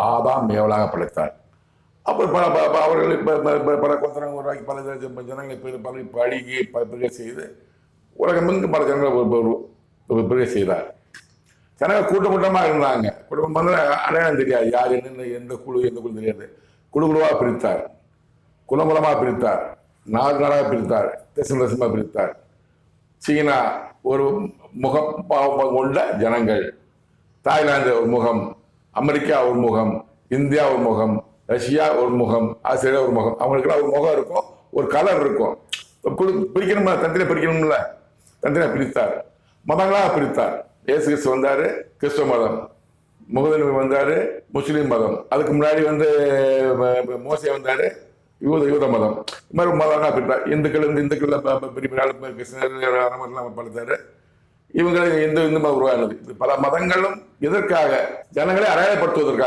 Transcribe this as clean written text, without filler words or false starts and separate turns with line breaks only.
ஆதாம் மேவலாக படைத்தார். அப்புறம் அவர்கள் பல கொத்தனங்கள் உருவாக்கி பல ஜனங்களை பல பழகி பிரிக செய்து உலகமெங்கு பல ஜனங்களை பிரிக செய்தார். ஜனங்கள் கூட்டமாக இருந்தாங்க. குடும்பம் வந்து அடையாளம் தெரியாது, யார் என்ன எந்த குழு தெரியாது. குழுவாக பிரித்தார், குலகுலமாக பிரித்தார், நாடு நாடாக பிரித்தார், தேசமாக பிரித்தார். சீனா ஒரு முகம் கொண்ட ஜனங்கள், தாய்லாந்து ஒரு முகம், அமெரிக்கா ஒரு முகம், இந்தியா ஒரு முகம், ரஷ்யா ஒரு முகம், ஆஸ்திரேலியா ஒரு முகம். அவங்களுக்குலாம் ஒரு முகம் இருக்கும், ஒரு கலர் இருக்கும். பிரிக்கணும்ல, தந்திரியா பிரிக்கணும்ல, தந்திரியா பிரித்தார். மதங்களாக பிரித்தார். இயேசு கிறிஸ்து வந்தாரு, கிறிஸ்துவ மதம். முகமது நபி வந்தாரு, முஸ்லீம் மதம். அதுக்கு முன்னாடி வந்து மோசே வந்தாரு, யூத மதம். இது மாதிரி மதங்களாக பிரித்தார். இந்துக்கள் கிருஷ்ணர் படுத்தாரு. இவங்களை இந்து மதம் உருவானது. பல மதங்களும் எதற்காக? ஜனங்களை அடையாளப்படுத்துவதற்காக.